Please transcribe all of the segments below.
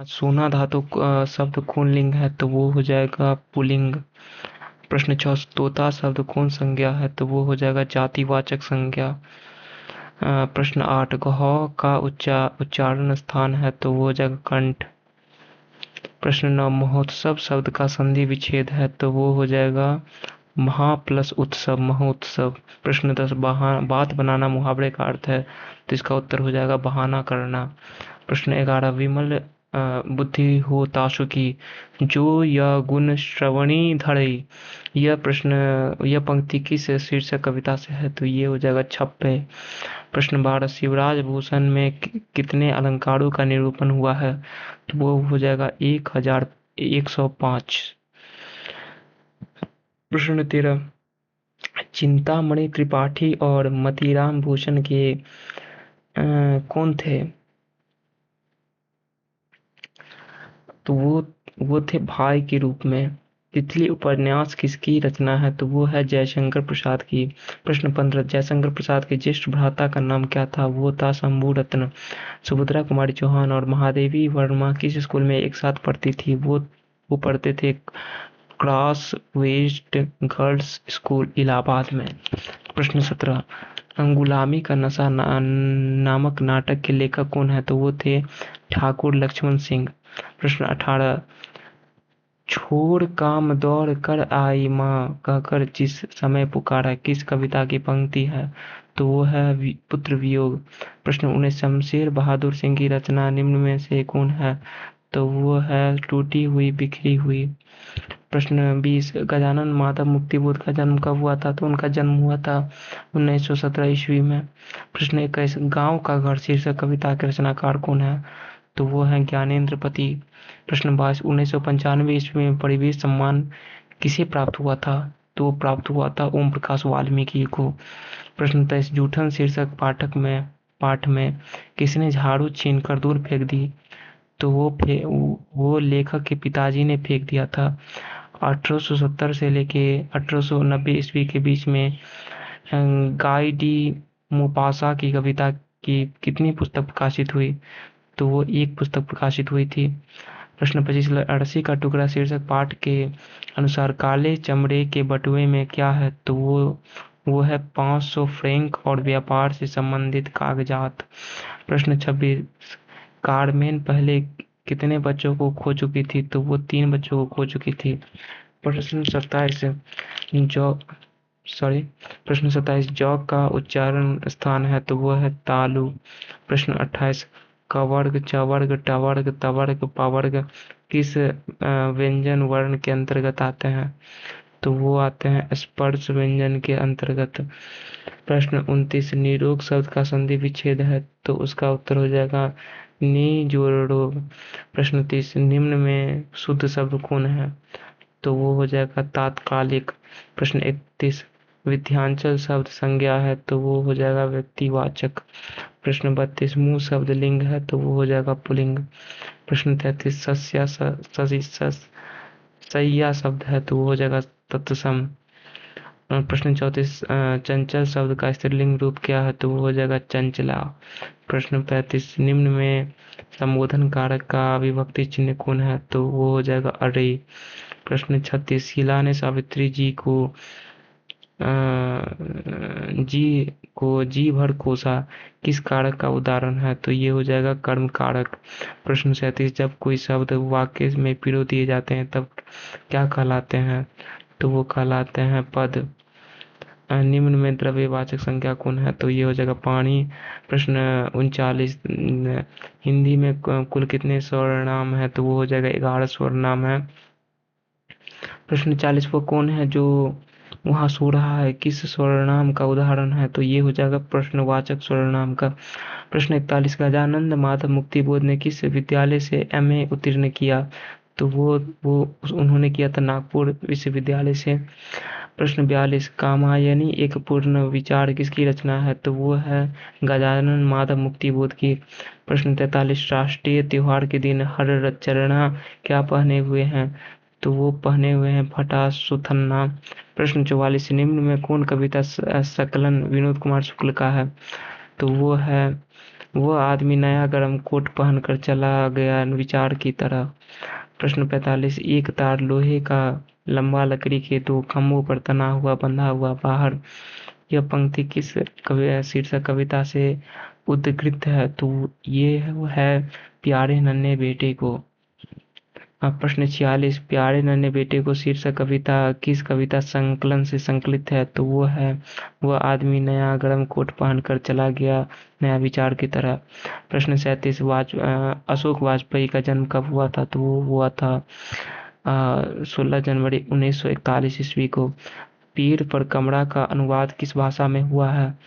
सोना धातु शब्द कौन लिंग है तो वो हो जाएगा पुल्लिंग। प्रश्न 6 तोता शब्द कौन संज्ञा है तो वो हो जाएगा जातिवाचक संज्ञा। प्रश्न 8 घ का उच्चारण स्थान है तो वो हो जाएगा कंठ। प्रश्न 9 महोत्सव शब्द का संधि विच्छेद है तो वो हो जाएगा महा प्लस उत्सव, महोत्सव। प्रश्न 10 बात बनाना मुहावरे का अर्थ है तो इसका उत्तर हो जाएगा बहाना करना। प्रश्न 11 विमल बुद्धि हो तासु की, जो यह गुण श्रवणी धरई। यह पंक्ति किस शीर्षक कविता से है तो ये हो जाएगा छप्पे। प्रश्न 12 शिवराज भूषण में कितने अलंकारों का निरूपण हुआ है तो वो हो जाएगा 1105। प्रश्न 13 चिंतामणि त्रिपाठी और मतीराम भूषण के कौन थे तो वो थे भाई के रूप में। तितली उपन्यास किसकी रचना है तो वो है जयशंकर प्रसाद की। प्रश्न 15 जयशंकर प्रसाद के ज्येष्ठ भ्राता का नाम क्या था वो था शंभू रत्न। सुभद्रा कुमारी चौहान और महादेवी वर्मा किस स्कूल में एक साथ पढ़ती थी वो पढ़ते थे Crosthwaite girls school Allahabad में। प्रश्न 17 गुलामी का नशा नामक नाटक के लेखक कौन है तो वो थे ठाकुर लक्ष्मण सिंह। प्रश्न 18 छोड़ काम दौड़ कर आई माँ कहकर जिस समय पुकारा किस कविता की पंक्ति है तो वो है पुत्र वियोग। प्रश्न 19 शमशेर बहादुर सिंह की रचना निम्न में से कौन है तो वो है टूटी हुई बिखरी हुई। प्रश्न 20 गजानन माधव मुक्तिबोध का जन्म कब हुआ था तो उनका जन्म हुआ था 1917 ईस्वी में। प्रश्न 21 गांव का घर शीर्षक कविता के रचनाकार कौन है तो वो है ज्ञानेंद्र पति। प्रश्न 22 1995 ईस्वी में परिवेश सम्मान किसे प्राप्त हुआ था तो वो प्राप्त हुआ था ओम प्रकाश वाल्मीकि को। प्रश्न 23 जूठन शीर्षक पाठ में किसने झाड़ू छीन कर दूर फेंक दी तो वो लेखक के पिताजी ने फेंक दिया था। 1870 से लेके 1890 ईस्वी के बीच में गाई डी मोपासा की कविता की कितनी पुस्तक प्रकाशित हुई तो वो एक पुस्तक प्रकाशित हुई थी। प्रश्न 25 अरसी का टुकड़ा शीर्षक पाठ के अनुसार काले चमड़े के बटुए में क्या है तो वो है 500 फ्रैंक और व्यापार से संबंधित कागजात। प्रश्न 26 कारमेन पहले कितने बच्चों को खो चुकी थी तो वो 3 बच्चों को खो चुकी थी। प्रश्न 27 जौ प्रश्न 27 जौ का उच्चारण स्थान है तो वो है तालु। प्रश्न 28 कवर्ग चवर्ग टवर्ग तवर्ग पवर्ग किस व्यंजन वर्ण के अंतर्गत आते हैं तो वो आते हैं स्पर्श व्यंजन के अंतर्गत। प्रश्न 29 निरोग शब्द का संधि विच्छेद है तो उसका उत्तर हो जाएगा नी जोड़ रोग। प्रश्न 30 निम्न में शुद्ध शब्द कौन है तो वो हो जाएगा तात्कालिक। प्रश्न 31 विध्यांचल शब्द संज्ञा है तो वो हो जाएगा व्यक्तिवाचक। प्रश्न 32 मुंह शब्द लिंग है तो वो हो जाएगा पुल्लिंग। प्रश्न 33 सैया शब्द है तो वो हो जाएगा तत्सम। प्रश्न 34 चंचल शब्द का स्त्रीलिंग रूप क्या है तो वो हो जाएगा चंचला। प्रश्न 35 निम्न में संबोधन कारक का विभक्ति चिन्ह कौन है तो वो हो जाएगा अरे। प्रश्न 36 शीला ने सावित्री जी भर कोसा किस कारक का उदाहरण है तो ये हो जाएगा कर्म कारक। प्रश्न 37 जब कोई शब्द वाक्य में पिरो दिए जाते हैं तब क्या कहलाते हैं तो वो कहलाते हैं पद। निम्न में द्रव्यवाचक संज्ञा कौन है तो ये हो जाएगा पानी। प्रश्न 39 हिंदी में कुल कितने स्वर्णाम है तो वो हो जाएगा 11 स्वर्णाम है। प्रश्न 40 वो कौन है जो वहां सो रहा है किस स्वर्णाम का उदाहरण है तो ये हो जाएगा प्रश्नवाचक स्वर्णाम का। प्रश्न 41 गजानंद माधव मुक्तिबोध ने किस विद्यालय से एमए उत्तीर्ण किया तो वो उन्होंने किया था नागपुर विश्वविद्यालय से। प्रश्न 42 कामायनी एक पूर्ण विचार किसकी रचना है तो वो है गजानन माधव मुक्तिबोध की। प्रश्न 43 राष्ट्रीय त्योहार के दिन हर चरणा क्या पहने हुए हैं तो वो पहने हुए हैं फटा सुथन्ना। प्रश्न 44 निम्न में कौन कविता संकलन विनोद कुमार शुक्ल का है तो वो है वो आदमी नया गर्म कोट पहनकर चला गया विचार की तरह। प्रश्न 45, एक तार लोहे का लंबा लकड़ी के दो खंभों पर तना हुआ बंधा हुआ बाहर। यह पंक्ति किस शीर्षक कविता से उद्धृत है? तो ये है प्यारे नन्हे बेटे को। अब प्रश्न 46, प्यारे नन्हे बेटे को शीर्षक कविता किस कविता संकलन से संकलित है? तो वो है वह आदमी नया गर्म कोट पहनकर चला गया नया विचार की तरह। प्रश्न 37, अशोक वाजपेयी का जन्म कब हुआ था? तो वो हुआ था 16 जनवरी 1941 ईस्वी को। पीर पर कमरा का अनुवाद किस भाषा में हुआ है?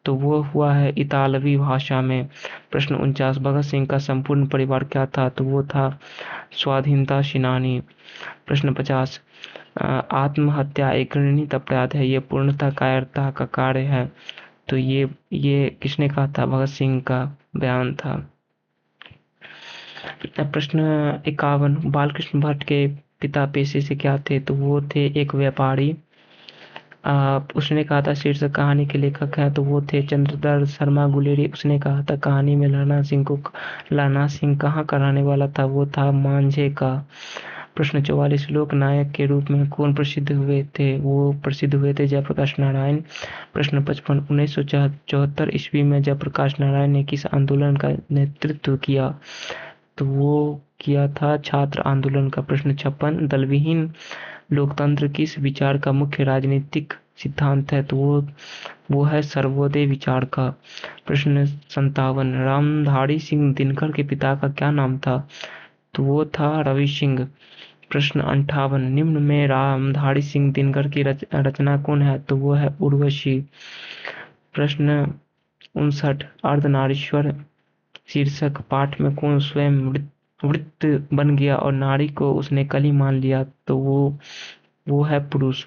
तो वो हुआ है इतालवी भाषा में। प्रश्न 49, भगत सिंह का संपूर्ण परिवार क्या था? तो वो था स्वाधीनता सेनानी। प्रश्न 50, आत्महत्या एक घृणित अपराध है, ये पूर्णतः कायरता का कार्य है। तो ये किसने कहा था? भगत सिंह का बयान था। प्रश्न 51, बालकृष्ण भट्ट के पिता पेशे से क्या थे? तो वो थे एक व्यापारी। उसने कहा था शीर्षक कहानी के लेखक हैं? तो वो थे चंद्रधर शर्मा गुलेरी। उसने कहा था कहानी में लहना सिंह कहाँ का रहने वाला था? वो था मांझे का। प्रश्न 44, लोक नायक के रूप में कौन प्रसिद्ध हुए थे? वो प्रसिद्ध हुए थे जयप्रकाश नारायण। प्रश्न 55, 1974 ईस्वी में जयप्रकाश नारायण ने किस आंदोलन का नेतृत्व किया? तो वो किया था छात्र आंदोलन का। प्रश्न 56, दलविहीन लोकतंत्र किस विचार का मुख्य राजनीतिक सिद्धांत है? तो वो है सर्वोदय विचार का। प्रश्न 57, रामधारी सिंह दिनकर के पिता का क्या नाम था? तो वो था रवि सिंह। प्रश्न 58, निम्न में रामधारी सिंह दिनकर की रचना कौन है? तो वो है उर्वशी। प्रश्न 59, अर्धनारीश्वर शीर्षक पाठ में कौन स्वयं वृत्त बन गया और नारी को उसने कली मान लिया? तो वो है पुरुष।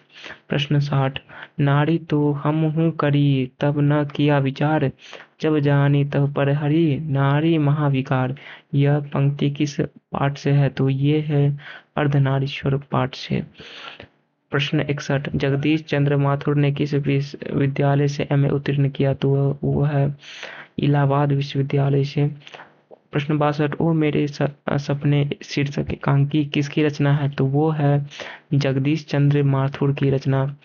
प्रश्न 60, नारी तो हम हूँ करी तब न किया विचार, जब जानी तब पर हरी नारी महाविकार। यह पंक्ति किस पाठ से है? तो ये है अर्धनारीश्वर पाठ से। प्रश्न 61, जगदीश चंद्र माथुर ने किस विश्वविद्यालय से एमए उत्तीर्ण किया? तो वो है इलाहाबाद विश्वविद्यालय से। प्रश्न 62, ओ मेरे सपने शीर्षक एकांकी किसकी रचना है? तो वो है जगदीश चंद्र माथुर की रचना।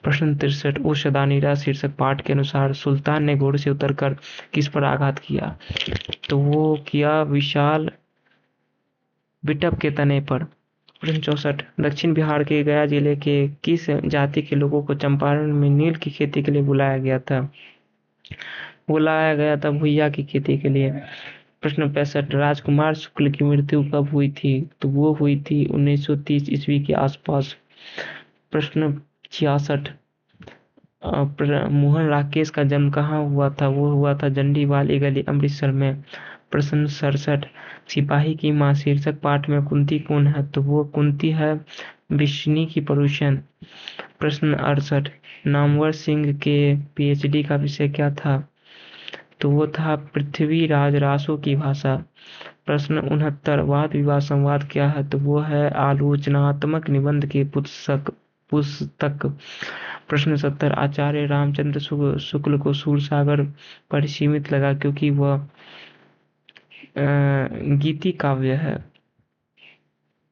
प्रश्न 63, ओ सदानीरा शीर्षक पाठ के अनुसार सुल्तान ने घोड़े से उतरकर किस पर आघात किया? तो वो किया विशाल बिटप के तने पर। प्रश्न 64, दक्षिण बिहार के गया जिले के किस जाति के लोगों को चंपारण में नील की खेती के लिए बुलाया गया था? बुलाया गया था भुइया की खेती के लिए। प्रश्न 65, राजकुमार शुक्ल की मृत्यु कब हुई थी? तो वो हुई थी 1930 ईस्वी के आसपास। प्रश्न 66, मोहन राकेश का जन्म कहाँ हुआ था? वो हुआ था जंडीवाली गली अमृतसर में। प्रश्न 67, सिपाही की मां शीर्षक पाठ में कुंती कौन है? तो वो कुंती है विष्णु की पड़ोसन। प्रश्न 68, नामवर सिंह के पीएचडी का विषय क्या था? तो वो था पृथ्वीराज रासो की भाषा। प्रश्न 69, वाद विवाद संवाद क्या है? तो वो है आलोचनात्मक निबंध की पुस्तक। प्रश्न 70, आचार्य रामचंद्र शुक्ल को सूरसागर पर सीमित लगा क्योंकि वह गीति काव्य है।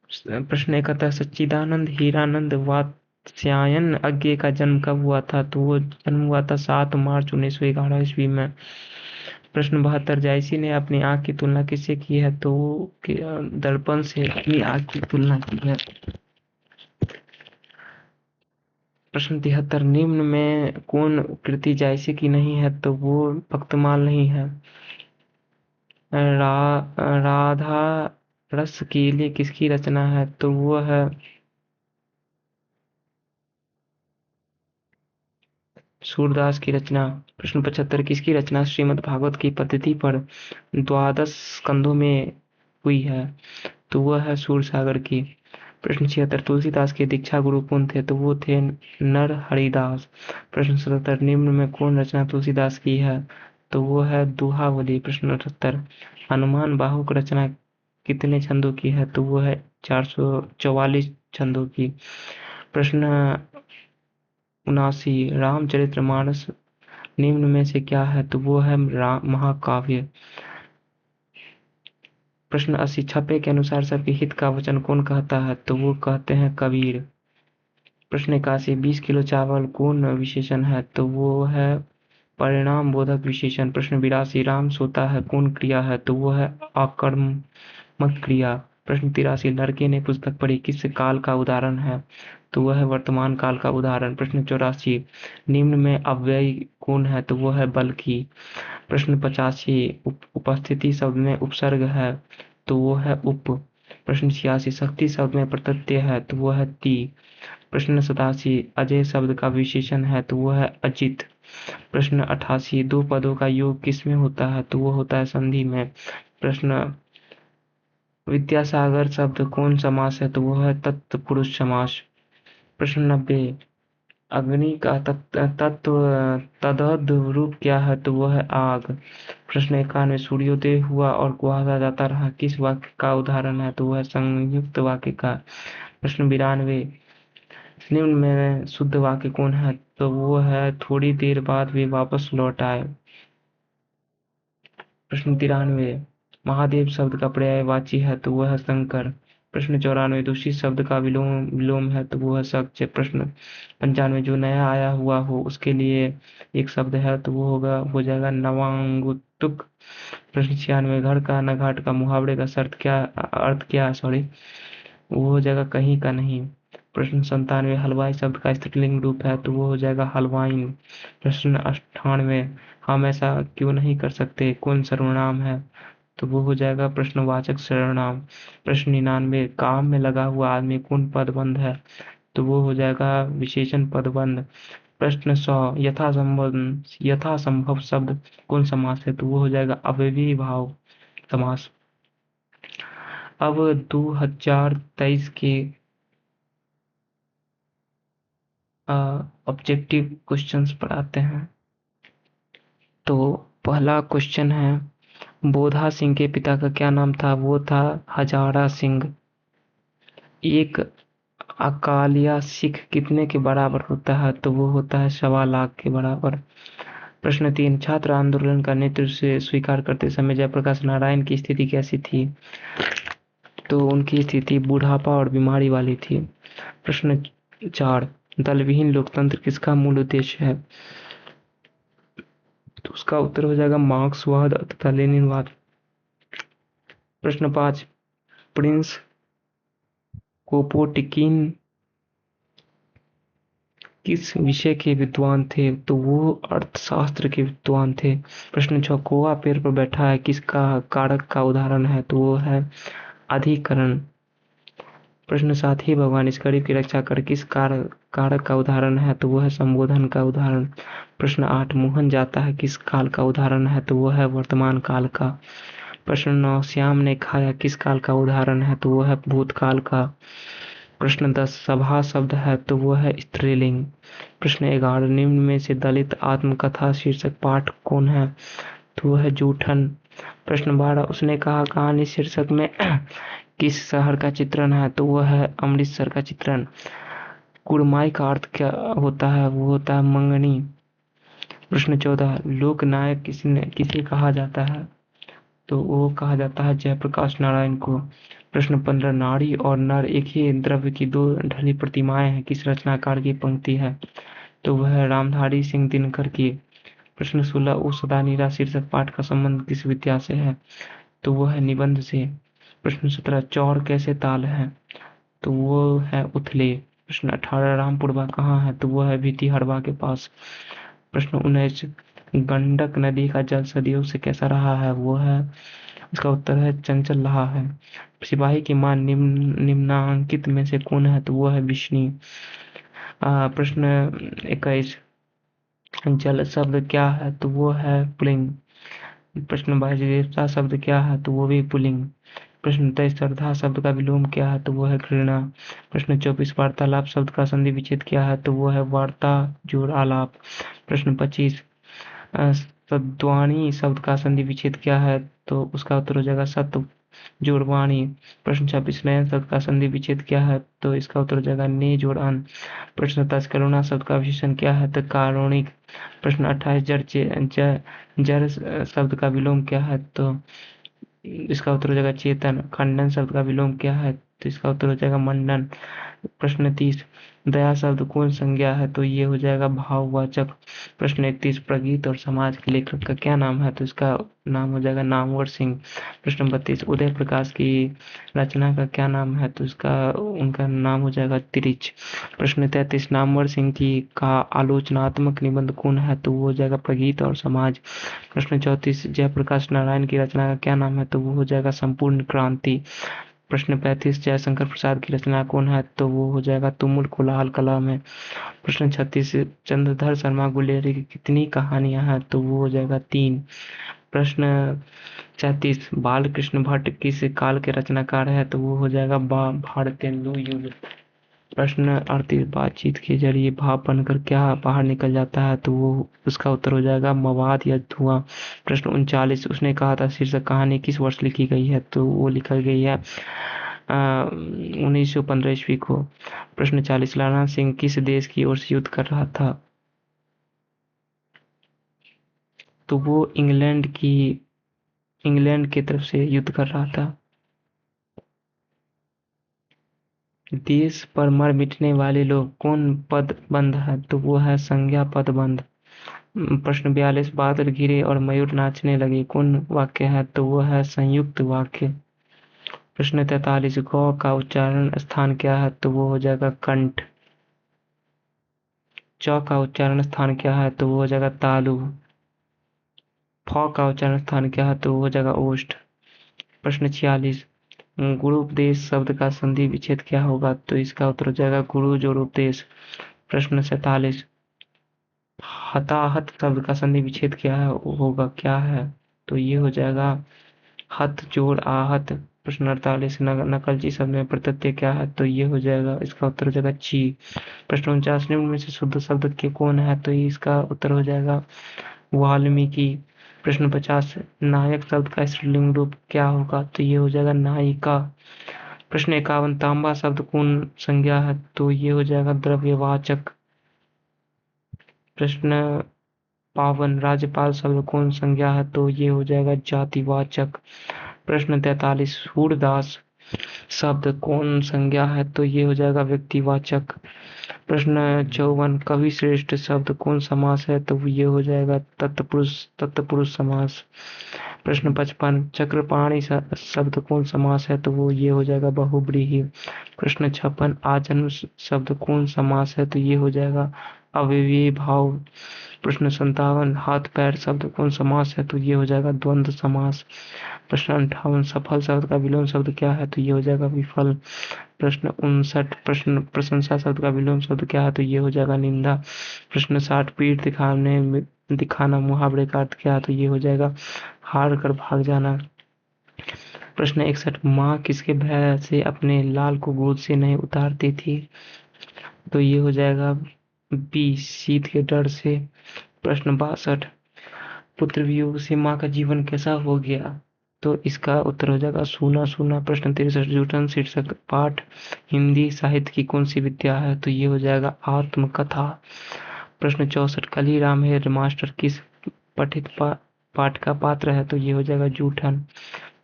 प्रश्न 71, सच्चिदानंद हीरानंद वात्स्यायन अज्ञे का जन्म कब हुआ था? तो वो जन्म हुआ था 7 मार्च 1911 ईस्वी में। प्रश्न 72, जायसी ने अपनी आंख की तुलना किससे की है? तो दर्पण से अपनी आंख की तुलना की है। प्रश्न 73, निम्न में कौन कृति जायसी की नहीं है? तो वो भक्तमाल नहीं है। राधा रस के लिए किसकी रचना है? तो वो है सूरदास की रचना। प्रश्न 75, किसकी रचना श्रीमद् भागवत की पद्धति पर 12 स्कंदों में हुई है? तो वह है सूरसागर की। प्रश्न 76, तुलसीदास के दीक्षा गुरु कौन थे? तो वो थे नर हरिदास। प्रश्न 77, निम्न में कौन रचना तुलसीदास की है? तो वो है दोहावली। प्रश्न 78, हनुमान बाहुक रचना कितने छंदों की है? तो वो है 444 छंदों की। प्रश्न 79, रामचरितमानस निम्न में से क्या है? तो वो है महाकाव्य। प्रश्न 80, छपे के अनुसार सबके हित का वचन कौन कहता है? तो वो कहते हैं कबीर। प्रश्न 81, 20 किलो चावल कौन विशेषण है? तो वो है परिणाम बोधक विशेषण। प्रश्न 82, राम सोता है कौन क्रिया है? तो वो है आकर्मक क्रिया। प्रश्न 83, लड़के ने पुस्तक पढ़ी किस काल का उदाहरण है? तो वह है वर्तमान काल का उदाहरण। प्रश्न 84, निम्न में अव्ययी कौन है? तो वो है बल्कि। प्रश्न 85, उपस्थिति शब्द में उपसर्ग है तो वो है उप। प्रश्न 86, शक्ति शब्द में प्रत्यय है तो वो है ति। प्रश्न 87, अजय शब्द का विशेषण है तो वो है अजित। प्रश्न 88, दो पदों का योग किसमें होता है? तो वो होता है संधि में। प्रश्न, विद्यासागर शब्द कौन समास है? तो वो है तत्पुरुष समास। प्रश्न 90, अग्नि का तत्व तदद रूप क्या है? तो वो है आग। प्रश्न 91, सूर्योदय हुआ और कुहासा जाता रहा किस वाक्य का उदाहरण है? तो वो है संयुक्त वाक्य का। प्रश्न 92, निम्न में शुद्ध वाक्य कौन है? तो वो है थोड़ी देर बाद वे वापस लौट आए। प्रश्न 93, महादेव शब्द का पर्यायवाची है तो वह है शंकर। प्रश्न 94, दूषित शब्द का विलोम विलोम है तो वो है सच। प्रश्न 95, जो नया आया हुआ हो उसके लिए एक शब्द है तो वो हो जाएगा नवांगुतुक। प्रश्न 96, घर का न घाट का मुहावरे का अर्थ क्या, सॉरी, वो हो जाएगा कहीं का नहीं। प्रश्न 97, हलवाई शब्द का स्त्रीलिंग रूप है तो वो हो जाएगा हलवाइन। प्रश्न 98, हम ऐसा क्यों नहीं कर सकते कौन सर्वनाम है? तो वो हो जाएगा प्रश्नवाचक सर्वनाम। प्रश्न 99, काम में लगा हुआ आदमी कौन पदबंध है? तो वो हो जाएगा विशेषण पदबंध। प्रश्न 100, यथा संभव शब्द कौन समास है? तो वो हो जाएगा अव्ययी भाव समास। अब 2023 के ऑब्जेक्टिव क्वेश्चंस पर आते हैं। तो पहला क्वेश्चन है, बोधा सिंह के पिता का क्या नाम था? वो था हजारा सिंह। एक अकालिया सिख कितने के बराबर होता है? तो वो होता है 1.25 लाख के बराबर। प्रश्न 3, छात्र आंदोलन का नेतृत्व से स्वीकार करते समय जयप्रकाश नारायण की स्थिति कैसी थी? तो उनकी स्थिति बुढ़ापा और बीमारी वाली थी। प्रश्न 4, दलविहीन लोकतंत्र किसका मूल उद्देश्य है? तो उसका उत्तर हो जाएगा मार्क्सवाद तथा लेनिनवाद। प्रश्न 5, प्रिंस कोपोटिकिन किस विषय के विद्वान थे? तो वो अर्थशास्त्र के विद्वान थे। प्रश्न 6, कौवा पेड़ पर बैठा है किसका कारक का उदाहरण है? तो वो है अधिकरण। प्रश्न 7, ही भगवान इस गरीब की रक्षा कर किस कारक का उदाहरण है? तो वो है संबोधन का उदाहरण। प्रश्न 8, मोहन जाता है किस काल का उदाहरण है? तो वो है वर्तमान काल का। प्रश्न 9, श्याम ने खाया किस काल का उदाहरण है? तो वो है भूतकाल का। प्रश्न 10, सभा शब्द है तो वो है स्त्रीलिंग। प्रश्न 11, निम्न में से दलित आत्मकथा शीर्षक पाठ कौन है? तो वो है जूठन। प्रश्न 12, उसने कहा कहानी शीर्षक में किस शहर का चित्रण है? तो वो है अमृतसर का चित्रण। कुड़माई का अर्थ क्या होता है? वो होता है मंगनी। प्रश्न 14, लोक नायक किसे कहा जाता है? तो वो कहा जाता है जयप्रकाश नारायण को। प्रश्न 15, नारी और नर एक ही द्रव्य की दो ढली प्रतिमाएं हैं किस रचनाकार की पंक्ति है? तो वह रामधारी सिंह दिनकर की। प्रश्न 16, ओ सदा नीरा शीर्षक पाठ का संबंध किस विद्या से है? तो वो है निबंध से। प्रश्न 17, चौर कैसे ताल है? तो वो है उथले। प्रश्न 18, रामपुरवा कहाँ है? तो वो है भितिहरवा के पास। प्रश्न 19, गंडक नदी का जल सदियों से कैसा रहा है? वो है, इसका उत्तर है चंचल रहा है। सिपाही की मां निम्नांकित में से कौन है? तो वो है विष्णु। प्रश्न 21, जल शब्द क्या है? तो वो है पुल्लिंग। प्रश्न 22, देवता शब्द क्या है? तो वो भी पुल्लिंग। प्रश्न 23, श्रद्धा शब्द का विलोम क्या है? तो वो है घृणा। प्रश्न 24, वार्तालाप शब्द का संधि विच्छेद क्या है? तो वो है वार्ता जोड़ आलाप। प्रश्न 25, सद्वाणी शब्द का संधि विच्छेद क्या है? तो उसका उत्तर हो जाएगा सत्व जोड़वाणी। प्रश्न 26 नयन शब्द का संधि विच्छेद क्या है? तो इसका उत्तर हो जाएगा ने जोड़ अन। प्रश्न 27 करुणा शब्द का विशेषण क्या है? तो कारुणिक। प्रश्न 28 जड़ शब्द का विलोम क्या है? तो इसका उत्तर हो जाएगा चेतन। खंडन शब्द का विलोम क्या है? तो इसका उत्तर हो जाएगा मंडन। प्रश्न 30 दया शब्द कौन संज्ञा है? तो ये हो जाएगा भाववाचक। प्रश्न 31 प्रगीत और समाज के लेखक का क्या नाम है? तो इसका नाम हो जाएगा नामवर सिंह। प्रश्न 32 उदय प्रकाश की रचना का क्या नाम है? तो इसका उनका नाम हो जाएगा तिरिच। प्रश्न 33 नामवर सिंह की का आलोचनात्मक निबंध कौन है? तो वो हो जाएगा प्रगीत और समाज। प्रश्न 34 जयप्रकाश नारायण की रचना का क्या नाम है? तो वो हो जाएगा संपूर्ण क्रांति। प्रश्न 35 जयशंकर प्रसाद की रचना कौन है? तो वो हो जाएगा तुमुल कोलाहल कला में। प्रश्न 36 चंद्रधर शर्मा गुलेरी की कितनी कहानियां हैं? तो वो हो जाएगा 3। प्रश्न 37 बाल कृष्ण भट्ट किस काल के रचनाकार है? तो वो हो जाएगा भारतेंदु युग। प्रश्न 38 बातचीत के जरिए भाप बनकर क्या बाहर निकल जाता है? तो वो उसका उत्तर हो जाएगा मवाद या धुआं। प्रश्न 39 उसने कहा था शीर्षक कहानी किस वर्ष लिखी गई है? तो वो लिखी गई है 1915 ईस्वी को। प्रश्न 40 लाला सिंह किस देश की ओर से युद्ध कर रहा था? तो वो इंग्लैंड की तरफ से युद्ध कर रहा था। देश पर मर मिटने वाले लोग कौन पदबंध है? तो वो है संज्ञा पदबंध। प्रश्न 42 बादल घिरे और मयूर नाचने लगे कौन वाक्य है? तो वो है संयुक्त वाक्य। प्रश्न 43 गौ का उच्चारण स्थान क्या है? तो वो हो जाएगा कंठ। च का उच्चारण स्थान क्या है? तो वो हो जाएगा तालु। फ का उच्चारण स्थान क्या है? तो वो हो जाएगा ओष्ठ। प्रश्न 46 गुरुपदेश शब्द का संधि विच्छेद क्या होगा? तो इसका उत्तर हो जाएगा गुरु जोड़ोपदेश। प्रश्न 47 हताहत शब्द का संधि विच्छेद क्या है होगा क्या है? तो ये हो जाएगा हत जोड़ आहत। प्रश्न 48 नकलची शब्द में प्रत्यय क्या है? तो ये हो जाएगा इसका उत्तर हो जाएगा ची। प्रश्न 49 निम्न में से शुद्ध शब्द के कौन है? तो इसका उत्तर हो जाएगा वाल्मीकि। प्रश्न 50 नायक शब्द का स्त्रीलिंग रूप क्या होगा? तो ये हो जाएगा नायिका। प्रश्न 51 तांबा शब्द कौन संज्ञा है? तो ये हो जाएगा द्रव्यवाचक। प्रश्न 52 राज्यपाल शब्द कौन संज्ञा है? तो ये हो जाएगा जातिवाचक। प्रश्न 43 सूरदास शब्द कौन संज्ञा है? तो ये हो जाएगा व्यक्तिवाचक। प्रश्न 54 कवि श्रेष्ठ शब्द कौन समास है? तो ये हो जाएगा तत्पुरुष समास। प्रश्न 55 चक्रपाणी शब्द कौन समास है? तो वो ये हो जाएगा बहुव्रीहि। प्रश्न 56 आजन्म शब्द कौन समास है? तो ये हो जाएगा अव्ययीभाव भाव। प्रश्न 57 हाथ पैर शब्द कौन समास है? तो ये हो जाएगा द्वंद्व समास। प्रश्न 58 सफल शब्द का विलोम शब्द क्या है? तो ये हो जाएगा विफल। प्रश्न 59 प्रश्न प्रशंसा शब्द का विलोम शब्द क्या है? तो ये हो जाएगा निंदा। प्रश्न 60 पीठ दिखाना मुहावरे का अर्थ क्या है? तो ये हो जाएगा हार कर भाग जाना। प्रश्न 61 माँ किसके भय से अपने लाल को गोद से नहीं उतारती थी? तो ये हो जाएगा बी शीत के डर से। प्रश्न 62 पुत्र वियोग से माँ का जीवन कैसा हो गया? तो इसका उत्तर हो जाएगा सूना सूना। प्रश्न 63 जूठन शीर्षक पाठ हिंदी साहित्य की कौन सी विद्या है? तो ये हो जाएगा आत्मकथा। प्रश्न 64 कली राम है मास्टर किस पठित पाठ का पात्र है? तो ये हो जाएगा जूठन।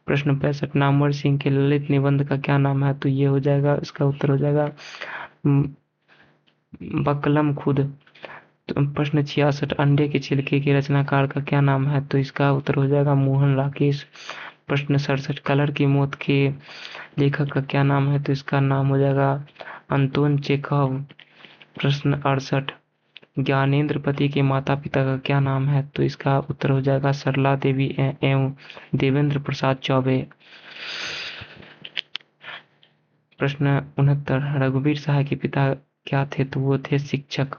प्रश्न 65 नामवर सिंह के ललित निबंध का क्या नाम है? तो ये हो जाएगा इसका उत्तर हो जाएगा बकलम खुद। तो प्रश्न 66 अंडे के छिलके के रचनाकार का क्या नाम है? तो इसका उत्तर हो जाएगा मोहन राकेश। प्रश्न 67 कलर की मौत के लेखक का क्या नाम है? तो इसका नाम हो जाएगा अंतोन चेखव। प्रश्न 68 ज्ञानेंद्र पति के माता पिता का क्या नाम है? तो इसका उत्तर हो जाएगा सरला देवी एवं देवेंद्र प्रसाद चौबे। प्रश्न 69 रघुवीर सहाय के पिता क्या थे? तो वो थे शिक्षक।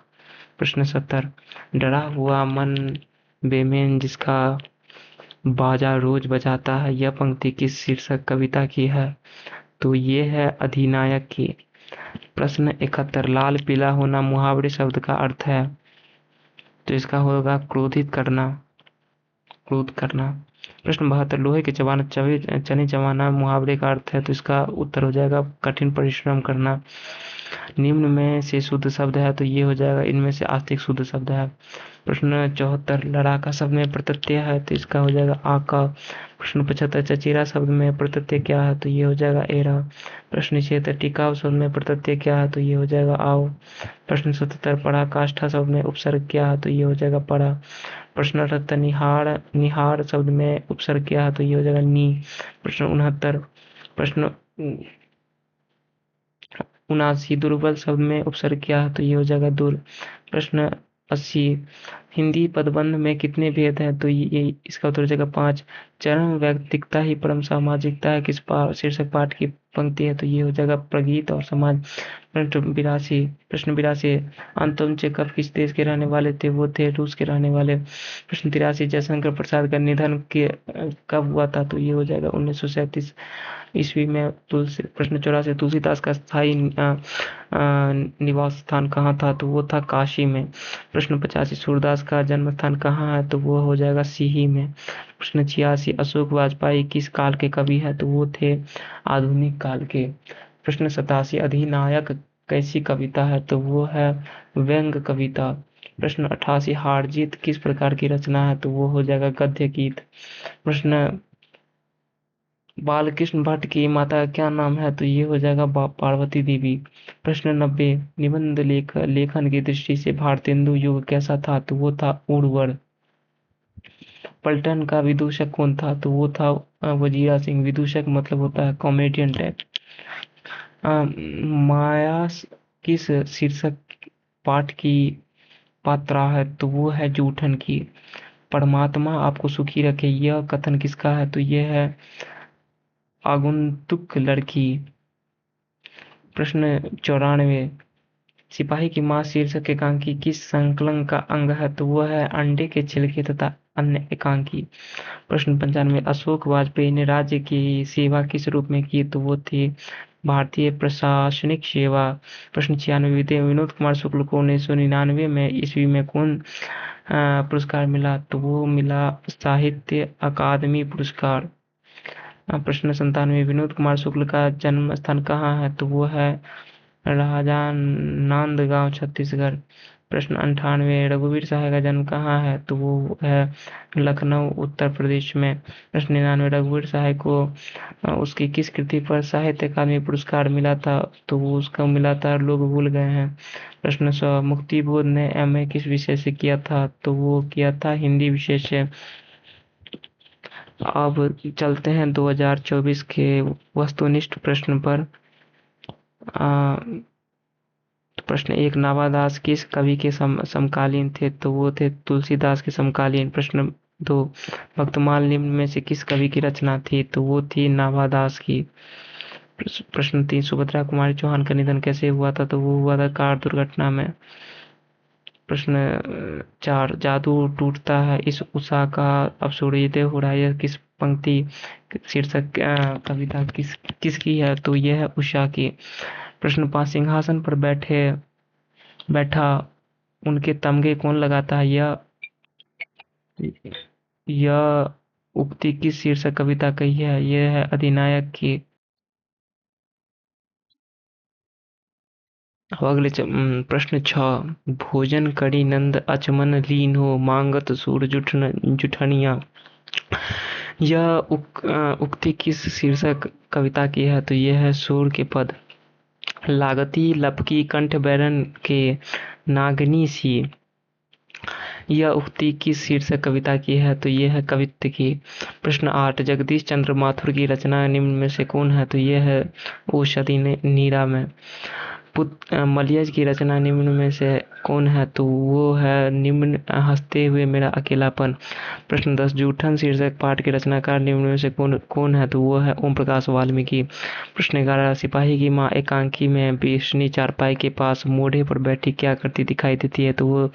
प्रश्न 70 डरा हुआ मन बेमेन जिसका बाजा रोज बजाता है यह पंक्ति किस शीर्षक कविता की है? तो ये है अधिनायक की। प्रश्न 71 लाल पीला होना मुहावरे शब्द का अर्थ है? तो इसका होगा क्रोधित करना, क्रोध करना। प्रश्न 72 लोहे के चबाना चने चबाना मुहावरे का अर्थ है, तो इसका उत्तर हो जाएगा कठिन परिश्रम करना। निम्न में से शुद्ध शब्द है, तो ये हो जाएगा इनमें से आस्तिक शुद्ध शब्द है। प्रश्न 74 लड़ाका शब्द में प्रत्यय है, तो इसका हो जाएगा आका। प्रश्न 75 चचेरा शब्द में प्रत्यय क्या है, तो ये हो जाएगा एरा। प्रश्न 76 टिकाऊ शब्द में प्रत्यय क्या है, तो ये हो जाएगा आओ। प्रश्न 77 पराकाष्ठा शब्द में उपसर्ग क्या है, तो ये हो जाएगा परा। प्रश्न 78 निहार शब्द में उपसर्ग क्या है, तो ये हो जाएगा नी। प्रश्न 69 प्रश्न 79 दुर्बल शब्द में उपसर्ग क्या है, तो ये हो जाएगा दुर। प्रश्न 80 हिंदी पदबंध में कितने भेद हैं, तो ये इसका उत्तर हो जाएगा 5। चरम वैयक्तिकता ही परम सामाजिकता है किस शीर्षक पाठ की पंक्ति है, तो ये हो जाएगा प्रगीत और समाज। प्रश्न 82 अंतोम चेकअप किस देश के रहने वाले थे, वो थे रूस के रहने वाले। प्रश्न 83 जयशंकर प्रसाद का निधन कब हुआ था, तो ये हो जाएगा 1937 ईस्वी में। प्रश्न 84 तुलसीदास का स्थायी निवास स्थान कहाँ था, तो वो था काशी में। प्रश्न 85 सूरदास का जन्म स्थान कहाँ है, तो वो हो जाएगा सीही में। प्रश्न 86 अशोक वाजपेयी किस काल के कवि है, तो वो थे आधुनिक काल के। प्रश्न 87 अधिनायक कैसी कविता है, तो वो है व्यंग्य कविता। प्रश्न 88 हार जीत किस प्रकार की रचना है, तो वो हो जाएगा गद्य गीत। प्रश्न बालकृष्ण भट्ट की माता का क्या नाम है, तो ये हो जाएगा पार्वती देवी। प्रश्न 90 निबंध लेखन की दृष्टि से भारतेंदु युग कैसा था, तो वो था उर्वर। पलटन का विदूषक कौन था, तो वो था वजीरा सिंह। विदूषक मतलब होता है कॉमेडियन टाइप। माया किस शीर्षक पाठ की पात्रा है, तो वो है जूठन की। परमात्मा आपको सुखी रखे यह कथन किसका है, तो यह है आगंतुक लड़की। प्रश्न 94 सिपाही की मां शीर्षक एकांकी किस संकलन का अंग है, तो वह है अंडे के छिलके तथा अन्य एकांकी। प्रश्न 95 अशोक वाजपेयी ने राज्य की सेवा किस रूप में की, तो वो थी भारतीय प्रशासनिक सेवा। प्रश्न 96 विनोद कुमार शुक्ल को 1999 में ईस्वी में कौन पुरस्कार मिला, तो वो मिला साहित्य अकादमी पुरस्कार। प्रश्न 97 विनोद कुमार शुक्ल का जन्म स्थान कहाँ है, तो वो है राजानंदगांव छत्तीसगढ़। प्रश्न 98 रघुवीर सहाय का जन्म कहाँ है, तो वो है लखनऊ उत्तर प्रदेश में। प्रश्न 99 रघुवीर सहाय को उसकी किस कृति पर साहित्य अकादमी पुरस्कार मिला था, तो वो उसका मिला था लोग भूल गए हैं। प्रश्न 100 मुक्तिबोध ने एमए किस विषय से किया था, तो वो किया था हिंदी विषय से। अब चलते हैं 2024 के वस्तुनिष्ठ प्रश्न पर। तो प्रश्न 1 नावादास किस कवि के समकालीन थे, तो वो थे तुलसीदास के समकालीन। प्रश्न 2 भक्तमाल निम्न में से किस कवि की रचना थी, तो वो थी नावादास की। प्रश्न 3 सुभद्रा कुमारी चौहान का निधन कैसे हुआ था, तो वो हुआ था कार दुर्घटना में। प्रश्न 4 जादू टूटता है इस उषा का अब सूर्योदय हो रहा है, यह किस पंक्ति शीर्षक कविता किसकी है, तो यह है उषा की। प्रश्न 5 सिंहासन पर बैठा उनके तमगे कौन लगाता है, यह उक्ति किस शीर्षक कविता की है, यह है अधिनायक की। अगले प्रश्न 6 भोजन करी नंद अचमन लीन हो मांगत सूर जुठनिया, यह उक्ति किस शीर्षक कविता की है, तो यह है सूर के पद। लागती लपकी कंठ बैरन के नागनी सी, यह उक्ति किस शीर्षक कविता की है, तो यह है कवित्व की। प्रश्न 8 जगदीश चंद्र माथुर की रचना निम्न में से कौन है, तो यह है ओषधि नीरा में। मलयज की रचना निम्न में से कौन है, तो वो है निम्न हंसते हुए मेरा अकेलापन। प्रश्न 10 जूठन शीर्षक पाठ के रचनाकार निम्न में से कौन है, तो वो है ओम प्रकाश वाल्मीकि। प्रश्न 11 सिपाही की माँ एकांकी में बेशनी चारपाई के पास मोढ़े पर बैठी क्या करती दिखाई देती है, तो वो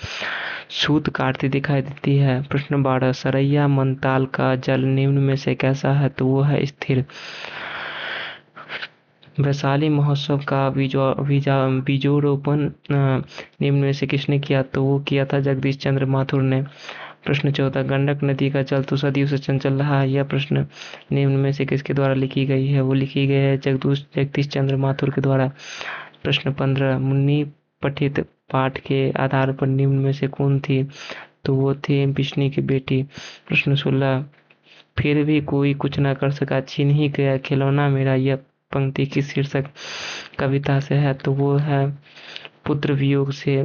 सूत काटती दिखाई देती है। प्रश्न 12 सरैया मनताल का जल निम्न में से कैसा है, तो वो है स्थिर। वैशाली महोत्सव का बीजोरोपण निम्न में से किसने किया, तो वो किया था जगदीश चंद्र माथुर ने। प्रश्न 14 गंडक नदी का जल तो सदियों से चंचल रहा है। यह प्रश्न निम्न में से किसके द्वारा लिखी गई है? वो लिखी गई है जगदीश चंद्र माथुर के द्वारा। प्रश्न 15 मुनि पठित पाठ के आधार पर निम्न में से कौन थी? तो वो थी बिश्नी की बेटी। प्रश्न 16 फिर भी कोई कुछ न कर सका, छीन ही गया खिलौना मेरा। यह पंक्ति किस शीर्षक कविता से है? तो वो है पुत्र वियोग से।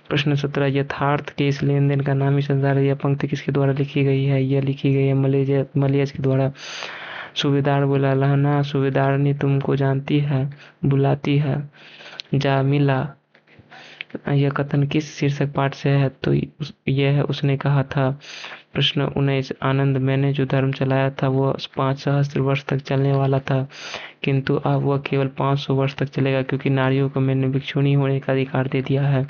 प्रश्न 17 यथार्थ के इस लेन देन का नाम ही संसार है। यह पंक्ति किसके द्वारा लिखी गई है? यह लिखी गई है मलियज के द्वारा। सूबेदार बोला लहना सूबेदारनी तुमको जानती है, बुलाती है, जा मिला। यह कथन किस शीर्षक पाठ से है? तो यह उसने कहा था। प्रश्न 19 आनंद मैंने जो धर्म चलाया था वो 5 सहस्त्र वर्ष तक चलने वाला था, किंतु अब वह केवल 500 वर्ष तक चलेगा, क्योंकि नारियों को मैंने भिक्षुणी होने का अधिकार दे दिया है।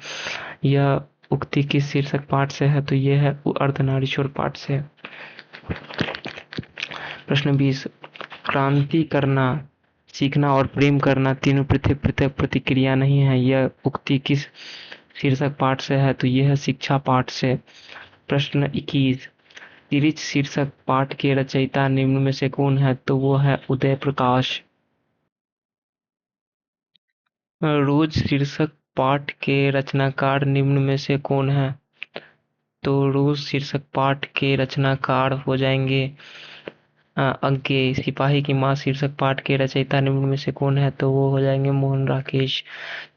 यह उक्ति किस शीर्षक पाठ से है? तो यह है अर्धनारीश्वर पाठ से। प्रश्न 20 क्रांति करना, सीखना और प्रेम करना तीनों पृथक पृथक प्रतिक्रिया नहीं है। यह उक्ति किस शीर्षक पाठ से है? तो यह शिक्षा पाठ से। प्रश्न 21 तिरिच शीर्षक पाठ के रचयिता निम्न में से कौन है? तो वो है उदय प्रकाश। रोज शीर्षक पाठ के रचनाकार निम्न में से कौन है? तो रोज शीर्षक पाठ के रचनाकार हो जाएंगे अज्ञेय। सिपाही की मां शीर्षक पाठ के रचयिता निम्न में से कौन है? तो वो हो जाएंगे मोहन राकेश।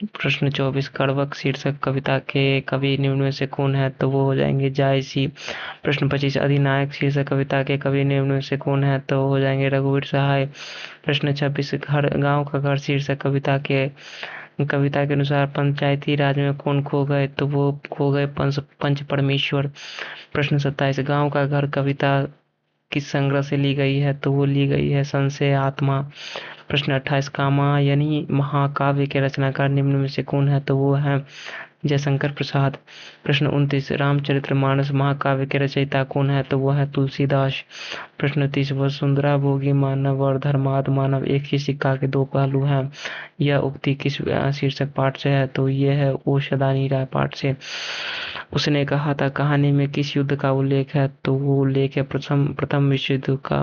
प्रश्न 24 करवक शीर्षक कविता के कवि निम्न में से कौन है? तो वो हो जाएंगे जायसी। प्रश्न 25 अधिनायक शीर्षक कविता के कवि निम्न में से कौन है? तो हो जाएंगे रघुवीर सहाय। प्रश्न 26 घर गांव का घर शीर्षक कविता के अनुसार पंचायती राज में कौन खो गए? तो वो खो गए पंच परमेश्वर। प्रश्न 27 गांव का घर कविता किस संग्रह से ली गई है? तो वो ली गई है संशय आत्मा। प्रश्न 28 कामायनी महाकाव्य के रचनाकार निम्न में से कौन है? तो वो है जयशंकर प्रसाद। प्रश्न 29 रामचरितमानस महाकाव्य के रचयिता कौन है? तो वो है तुलसीदास। प्रश्न 30 वसुंधरा भोगी मानव और धर्माद मानव एक ही सिक्का के दो पहलू हैं। यह उक्ति किस शीर्षक पाठ से है? तो यह है ओषधानी राय पाठ से। उसने कहा था कहानी में किस युद्ध का उल्लेख है? तो वो उल्लेख है प्रथम विश्व युद्ध का।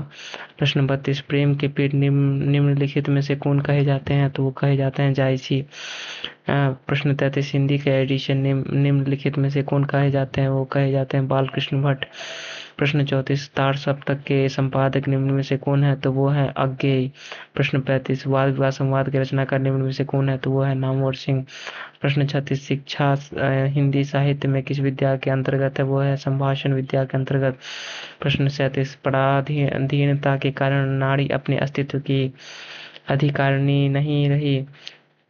प्रश्न 32 प्रेम के पीर निम्नलिखित में से कौन कहे जाते हैं? तो वो कहे जाते हैं जायसी। प्रश्न 33 हिंदी के एडिशन निम्नलिखित में से कौन कहे जाते हैं? वो कहे जाते हैं बालकृष्ण भट्ट। प्रश्न 34 तार सप्तक के संपादक निम्न में से कौन है? तो वो है अज्ञेय। प्रश्न 35 वाद विवाद संवाद के रचनाकार निम्न में से कौन है? तो वो है नामवर सिंह। प्रश्न 36 शिक्षा हिंदी साहित्य में किस विद्या के अंतर्गत है? वो है संभाषण विद्या के अंतर्गत। प्रश्न 37 पराधीनता के कारण नारी अपने अस्तित्व की अधिकारिणी नहीं रही।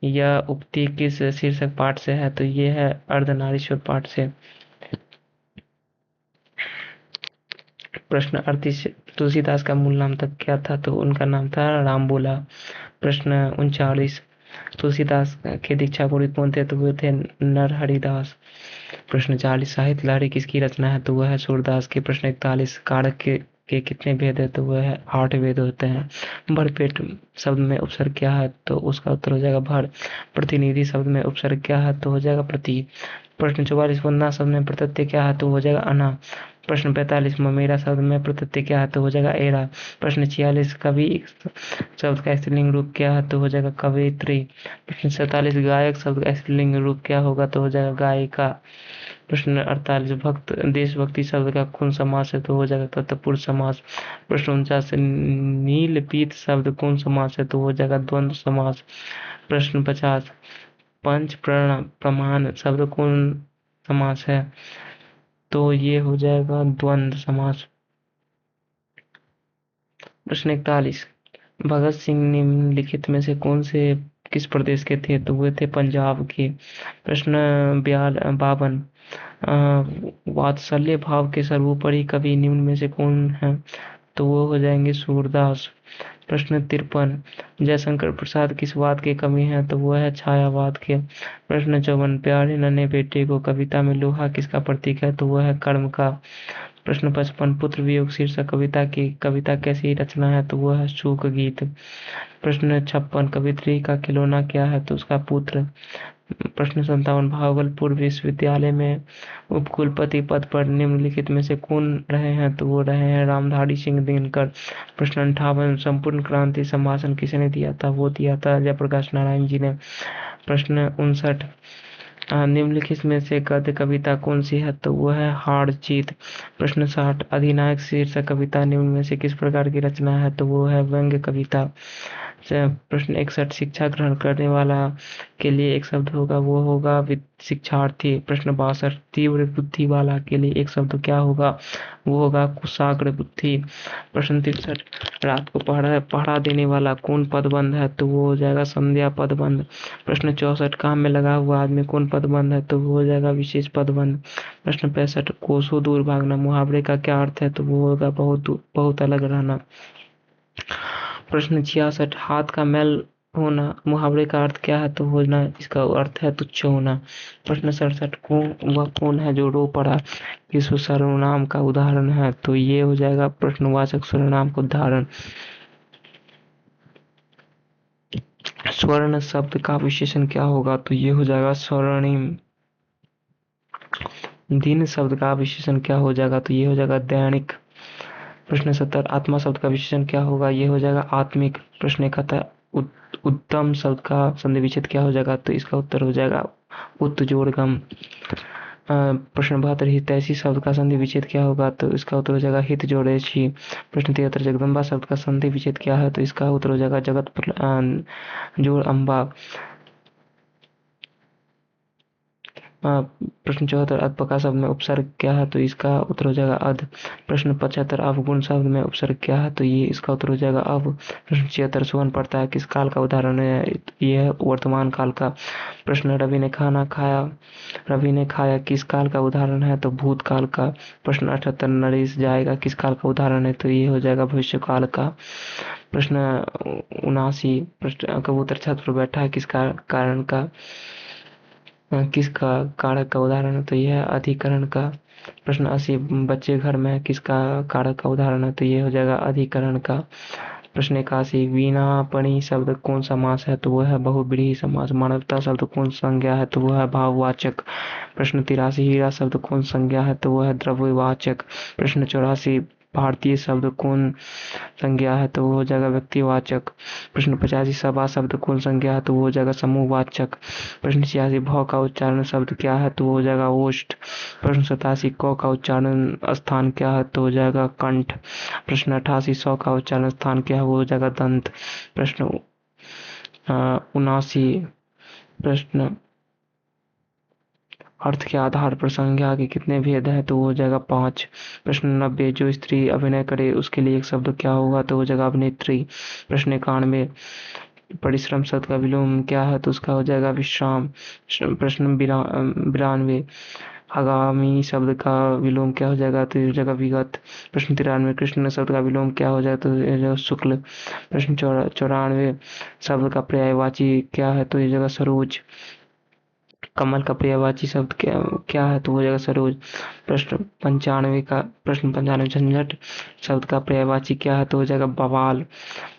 यह उक्ति किस शीर्षक पाठ से है? तो ये है अर्धनारीश्वर पाठ से। प्रश्न 38 तुलसीदास का मूल नाम तक क्या था? तो उनका नाम था रामबोला। प्रश्न 39 तुलसीदास के दीक्षा पुरोहित कौन थे? तो वो थे नरहरिदास। प्रश्न 40 साहित्य लहरी किसकी रचना है? तो वह है सूरदास की। प्रश्न 41 कारक के कितने भेद है? तो वह है 8 भेद होते हैं। भरपेट शब्द में उपसर्ग क्या है? तो उसका उत्तर हो जाएगा भर। प्रतिनिधि शब्द में उपसर्ग क्या है? तो हो जाएगा प्रति। प्रश्न 44 वंदना शब्द में प्रत्यय क्या है? तो हो जाएगा अना। प्रश्न 45 ममेरा शब्द में प्रत्यय क्या है? तो हो जाएगा एरा। प्रश्न 46 कवि शब्द का स्त्रीलिंग रूप क्या है? तो हो जाएगा कवयित्री। प्रश्न 47 गायक शब्द का स्त्रीलिंग रूप क्या होगा? तो हो जाएगा गायिका। प्रश्न 48 भक्त देशभक्ति शब्द का कौन समास है? तो हो जाएगा तत्पुरुष समास। प्रश्न 49 नील पीत शब्द कौन समास है? तो हो जाएगा द्वंद्व समास। प्रश्न 50 पंच प्रमाण शब्द कौन समास है? तो ये हो जाएगा द्वंद्व समास। प्रश्न 41 भगत सिंह निम्नलिखित में से कौन से किस प्रदेश के थे? तो वे थे पंजाब के। प्रश्न 52 वात्सल्य भाव के सर्वोपरि कवि निम्न में से कौन है? तो वो हो जाएंगे सूरदास। प्रश्न 53 जयशंकर प्रसाद किस वाद के कवि हैं? तो वो है छायावाद के। प्रश्न 54 प्यारे नन्हे बेटे को कविता में लोहा किसका प्रतीक है? तो वह है कर्म का। प्रश्न 55 पुत्र वियोग शीर्षक कविता कैसी रचना है? तो वह है शोक गीत। प्रश्न 56 कवित्री का खिलौना क्या है? तो उसका पुत्र। प्रश्न 57 भागलपुर विश्वविद्यालय में उपकुलपति पद पर निम्नलिखित में से कौन रहे हैं? तो वो रहे हैं रामधारी सिंह दिनकर। प्रश्न 58 संपूर्ण क्रांति संभाषण किसने दिया था? वो दिया था जयप्रकाश नारायण जी ने। प्रश्न 59 निम्नलिखित में से गद्य कविता कौन सी है? तो वो है हार जीत। प्रश्न 60 अधिनायक शीर्षक कविता निम्न में से किस प्रकार की रचना है? तो वो है व्यंग्य कविता। प्रश्न 61 शिक्षा ग्रहण करने वाला के लिए एक शब्द होगा, वो होगा शिक्षार्थी। प्रश्न 62 तीव्र बुद्धि वाला के लिए एक शब्द क्या होगा? वो होगा कुशाग्र बुद्धि। प्रश्न 63 रात को पहरा देने वाला कौन पदबंध है? तो वो हो जाएगा संध्या पदबंध। प्रश्न 64 काम में लगा हुआ आदमी कौन पदबंध है? तो वो हो जाएगा विशेष पदबंध। प्रश्न 65 कोसों दूर भागना मुहावरे का क्या अर्थ है? तो वो होगा बहुत अलग रहना। प्रश्न 66 हाथ का मैल होना मुहावरे का अर्थ क्या है? तो होना इसका अर्थ है तुच्छ होना। प्रश्न 67 वह कौन है जो रो पड़ा किस सर्वनाम का उदाहरण है? तो ये हो जाएगा प्रश्नवाचक सर्वनाम का उदाहरण। स्वर्ण शब्द का विशेषण क्या होगा? तो ये हो जाएगा स्वर्णिम। दिन शब्द का विशेषण क्या हो जाएगा? तो ये हो जाएगा दैनिक। प्रश्न 70 आत्मा शब्द का विशेषण क्या होगा? ये हो जाएगा आत्मिक। प्रश्न 71 उत्तम शब्द का संधि विच्छेद क्या हो जाएगा? तो इसका उत्तर हो जाएगा उत्जोड़गम। प्रश्न 72 हितैषी शब्द का संधि विच्छेद क्या होगा? तो इसका उत्तर हो जाएगा हित जोड़ेछी। प्रश्न 73 जगदम्बा शब्द का संधि विच्छेद क्या है? तो इसका उत्तर हो जाएगा जगत जोड़ अम्बा। प्रश्न 74 अध्यापक शब्द में उपसर्ग क्या है? तो इसका उत्तर हो जाएगा अध। प्रश्न 75 अवगुण शब्द में उपसर्ग क्या है? तो ये इसका उत्तर हो जाएगा अव। प्रश्न 76 सुवन पड़ता है किस काल का उदाहरण है? ये है वर्तमान काल का। प्रश्न रवि ने खाया किस काल का उदाहरण है? तो भूतकाल का। प्रश्न 78 नरेश जाएगा किस काल का उदाहरण है? तो ये हो जाएगा भविष्य काल का। प्रश्न 79 प्रश्न कबूतर छत पर बैठा है किस कारण का किसका कारक का उदाहरण है? तो यह है अधिकरण का। प्रश्न 80 बच्चे घर में किसका कारक का उदाहरण है? तो ये हो जाएगा अधिकरण का। प्रश्न 81 वीणापणी शब्द कौन समास है? तो वह है बहुव्रीहि समास। मानवता शब्द कौन संज्ञा है? तो वह है भाववाचक। प्रश्न 83 हीरा शब्द कौन संज्ञा है? तो वह है द्रव्यवाचक। प्रश्न 84 भारतीय शब्द कौन संज्ञा है? तो वो हो जाएगा व्यक्तिवाचक। प्रश्न 85 सभा शब्द कौन संज्ञा है? तो वो हो जाएगा समूहवाचक। प्रश्न 86 भ का उच्चारण शब्द क्या है? तो वो हो जाएगा ओष्ठ। प्रश्न 87 क का उच्चारण स्थान क्या है? तो हो जाएगा कंठ। प्रश्न 88 सौ का उच्चारण स्थान क्या है? वो हो जाएगा दंत। प्रश्न 79 प्रश्न अर्थ के आधार पर संज्ञा के कितने भेद है? तो वो हो जाएगा 5। प्रश्न 90 जो स्त्री अभिनय करे उसके लिए एक शब्द क्या होगा? तो हो जाएगा अभिनेत्री। प्रश्न 91 परिश्रम शब्द का विलोम क्या है? तो उसका हो जाएगा विश्राम। प्रश्न 92 आगामी शब्द का विलोम क्या हो जाएगा? तो हो जाएगा विगत। प्रश्न 93 कृष्ण शब्द का विलोम क्या हो जाएगा? तो हो जाएगा शुक्ल। प्रश्न 94 शब्द का पर्यायवाची क्या है? तो ये जगह सरोज। कमल का पर्यायवाची शब्द क्या है? तो वो हो जाएगा सरोज। प्रश्न 95 झंझट शब्द का पर्यायवाची क्या है? तो हो जाएगा बवाल।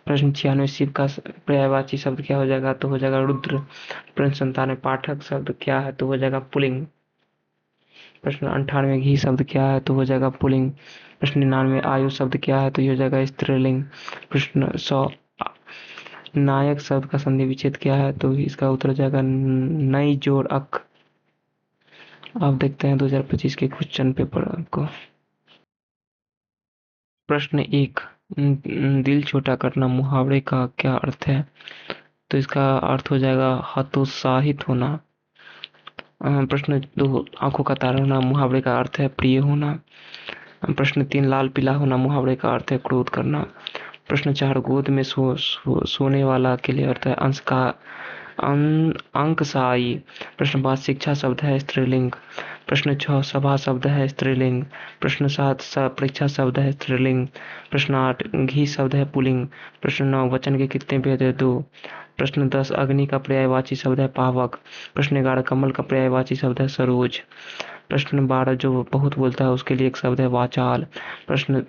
प्रश्न 96 शिव का पर्यायवाची शब्द क्या हो जाएगा? तो हो जाएगा रुद्र। प्रश्न 97 पाठक शब्द क्या है? तो हो जाएगा पुल्लिंग। प्रश्न 98 घी शब्द क्या है? तो हो जाएगा पुल्लिंग। प्रश्न 99 आयु शब्द क्या है? तो ये हो जाएगा स्त्रीलिंग। प्रश्न 100 नायक शब्द का संधि विच्छेद क्या है? तो इसका उत्तर हो जाएगा नई जोड़ अक। आप देखते हैं 2025 के क्वेश्चन पेपर आपको। प्रश्न 1 दिल छोटा करना मुहावरे का क्या अर्थ है? तो इसका अर्थ हो जाएगा हतोत्साहित होना। प्रश्न 2 आंखों का तारा होना मुहावरे का अर्थ है प्रिय होना। प्रश्न 3 लाल पीला होना मुहावरे का अर्थ है क्रोध करना। प्रश्न 4 गोद में सोने वाला के लिए अर्थ है अंकशाई। प्रश्न 5 शिक्षा शब्द है स्त्रीलिंग। प्रश्न 6 सभा शब्द है स्त्रीलिंग। प्रश्न 7 परीक्षा शब्द है स्त्रीलिंग। प्रश्न 8 घी शब्द है पुल्लिंग। प्रश्न 9 वचन के कितने भेद है? 2। प्रश्न 10 अग्नि का पर्यायवाची शब्द है पावक। प्रश्न 11 कमल का पर्यायवाची शब्द है सरोज। प्रश्न 12 जो बहुत बोलता है उसके लिए एक शब्द है वाचाल। प्रश्न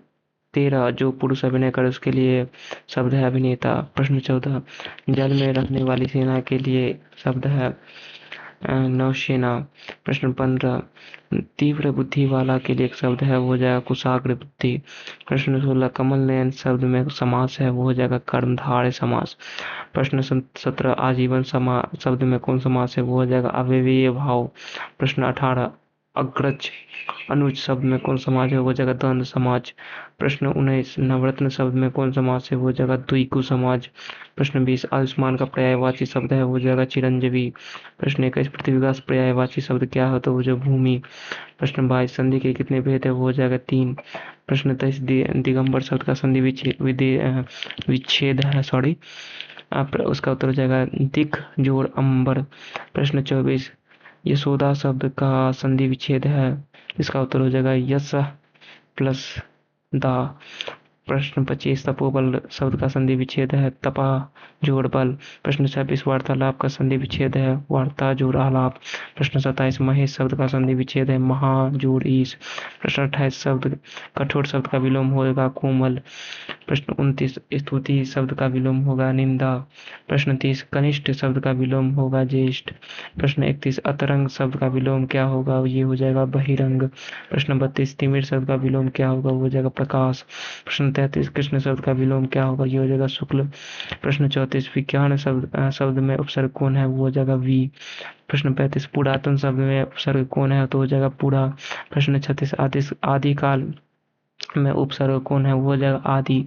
13 जो पुरुष अभिनय करे उसके लिए शब्द है अभिनेता। प्रश्न 14 जल में रहने वाली सेना के लिए शब्द है नौसेना। प्रश्न 15 तीव्र बुद्धि वाला के लिए एक शब्द है, वो हो जाएगा कुशाग्र बुद्धि। प्रश्न 16 कमल नयन शब्द में समास है, वो हो जाएगा कर्मधारय समास। प्रश्न 17 आजीवन शब्द में कौन समास है, वो हो जाएगा अव्ययीय भाव। प्रश्न 18 अग्रज अनुज शब्द में कौन समाज है, वो जगह द्वंद्व समाज। प्रश्न 19 नवरत्न शब्द में कौन समास है, वो जगह द्विगु समाज। प्रश्न 20 आयुष्मान का पर्यायवाची शब्द है, वो जगह चिरंजीवी। प्रश्न 21 पृथ्वी का पर्यायवाची शब्द क्या है, तो वो जो भूमि। प्रश्न 22 संधि के कितने भेद है, वो हो जाएगा 3। प्रश्न 23 दिगंबर शब्द का संधि विच्छेद है, सॉरी, उसका उत्तर हो जाएगा दिक जोड़ अंबर। प्रश्न 24 यशोदा शब्द का संधि विच्छेद है, इसका उत्तर हो जाएगा यश प्लस दा। प्रश्न 25 तपोबल शब्द का संधि विच्छेद है, तपा जोड़ बल। प्रश्न 26 वार्तालाप का संधि विच्छेद है, वार्ता जोड़ आलाप। प्रश्न 27 महेश शब्द का संधि विच्छेद है, महा जोड़ ईश। प्रश्न 28 शब्द कठोर शब्द का विलोम होगा, कोमल। प्रश्न 29 स्तुति शब्द का विलोम होगा, निंदा। प्रश्न 30 कनिष्ठ शब्द का विलोम होगा, ज्येष्ठ। प्रश्न 31 अतरंग शब्द का विलोम क्या होगा, ये हो जाएगा बहिरंग। प्रश्न 32 तिमिर शब्द का विलोम क्या होगा, वो हो जाएगा प्रकाश। प्रश्न 33 कृष्ण शब्द का विलोम क्या होगा, ये हो जाएगा शुक्ल। प्रश्न 34 विज्ञान शब्द में उपसर्ग कौन है, वो हो जाएगा वी। प्रश्न 35 पुरातन शब्द में उपसर्ग कौन है, तो हो जाएगा पुरा। प्रश्न 36 आदिकाल में उपसर्ग कौन है, वो हो जाएगा आदि।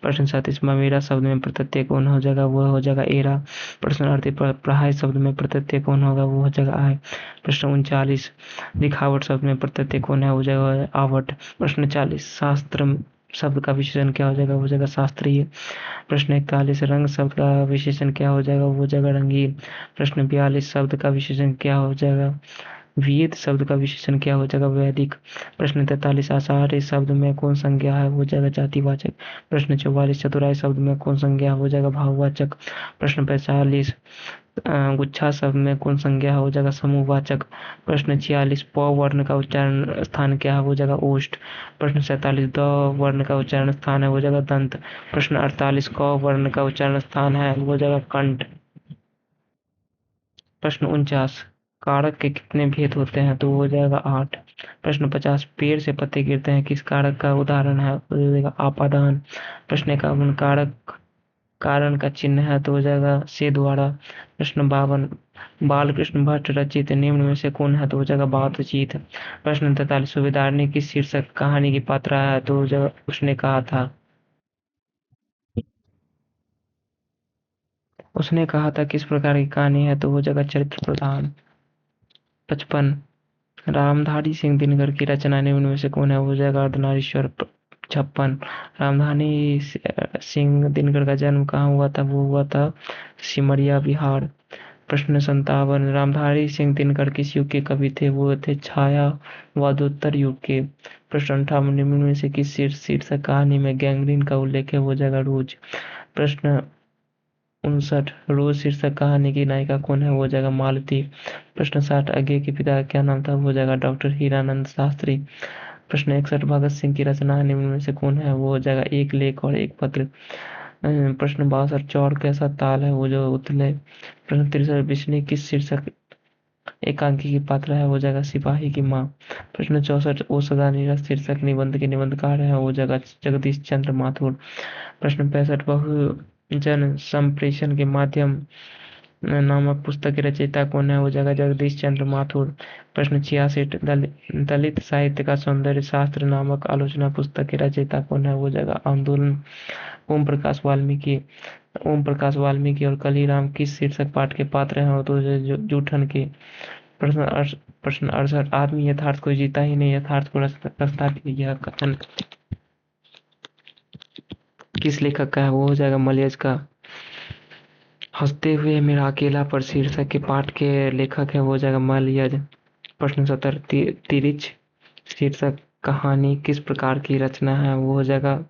प्रश्न 37 मेरा शब्द में प्रत्यय कौन हो जाएगा, वो हो जाएगा एरा। प्रश्न 38 प्रहाय शब्द में प्रत्यय कौन होगा, वो हो जाएगा आय। प्रश्न 39 दिखावट शब्द में प्रत्यय कौन है, हो जाएगा आवट। प्रश्न 40 शास्त्र शब्द का विशेषण क्या हो जाएगा, वो हो जाएगा शास्त्रीय। प्रश्न 41 रंग शब्द का विशेषण क्या हो जाएगा, वो हो जाएगा रंगीन। प्रश्न 42 शब्द का विशेषण क्या हो जाएगा, वेद शब्द का विशेषण क्या हो जाएगा, वैदिक। प्रश्न 43 आषाढ़ शब्द में कौन संज्ञा है, हो जाएगा जातिवाचक। प्रश्न 44 चतुराई शब्द में कौन संज्ञा हो जाएगा, भाववाचक। प्रश्न 45 गुच्छा शब्द में कौन संज्ञा हो जाएगा, समूहवाचक। प्रश्न 46 प वर्ण का उच्चारण स्थान क्या है, हो जाएगा ओष्ठ। प्रश्न 47 द वर्ण का उच्चारण स्थान है, हो जाएगा दंत। प्रश्न 48 क वर्ण का उच्चारण स्थान है, हो जाएगा कंठ। प्रश्न 49 कारक के कितने भेद होते हैं, तो हो जाएगा 8। प्रश्न 50 पेड़ से पत्ते गिरते हैं, किस कारक का उदाहरण है, तो हो जाएगा आपादान। प्रश्न 51 कारक कारण का चिन्ह है, तो हो जाएगा से द्वारा। प्रश्न 52 बालकृष्ण भट्ट रचित निम्न में से कौन है, तो हो जाएगा बातचीत। प्रश्न 43 सूबेदार ने किस शीर्षक कहानी की पात्रा है, तो हो जाएगा उसने कहा था। उसने कहा था किस प्रकार की कहानी है, तो हो जाएगा चरित्र प्रधान। 55 रामधारी सिंह दिनकर की रचना निम्न में से कौन है, वो हो जाएगा अर्धनारीश्वर। 56 रामधारी सिंह दिनकर का जन्म कहाँ हुआ था, वो हुआ था सिमरिया बिहार। प्रश्न 57 रामधारी सिंह दिनकर किस युग के कवि थे, वो थे छायावादोत्तर युग के। प्रश्न 58 निम्न में से किस शीर्षक कहानी में गैंग्रीन का उल्लेख है, वो हो जाएगा रोज। प्रश्न 59 रोज शीर्षक कहानी की नायिका कौन है, वो हो जाएगा मालती। प्रश्न 60 अज्ञे के पिता का क्या नाम था, वो हो जाएगा डॉक्टर हीरानंद शास्त्री। प्रश्न 61 भगत सिंह की रचना निम्न में से कौन है, वो हो जाएगा एक लेख और एक पत्र। प्रश्न 62 चौर कैसा ताल है, वो जो उतले। प्रश्न 63 बिस्नी किस शीर्षक एकांकी की पात्र है, वो जगह सिपाही की माँ। प्रश्न 64 ओ सदा नीरस शीर्षक निबंध के निबंधकार है, वो जगह जगदीश चंद्र माथुर। प्रश्न 65 बहुजन संप्रेषण के माध्यम नामक पुस्तक के रचयिता कौन है, वो जगह जगदीश चंद्र माथुर। प्रश्न 66 दलित साहित्य का सौंदर्य शास्त्र नामक आलोचना पुस्तक के रचयिता कौन है, वो जगह आंदोलन ओम प्रकाश वाल्मीकि। ओम प्रकाश वाल्मीकि और कलीराम किस शीर्षक पाठ के पात्र हैं, तो जूठन के। प्रश्न 68 आदमी यथार्थ को जीता ही नहीं, यथार्थ को रचता भी। यह कथन किस लेखक का है, वो हो जाएगा मलयज का। हंसते हुए मेरा अकेला पर शीर्षक के पाठ के लेखक है, वो हो जाएगा मलयज। प्रश्न 70 तिरिच शीर्षक कहानी किस प्रकार की रचना है, वो हो जाएगा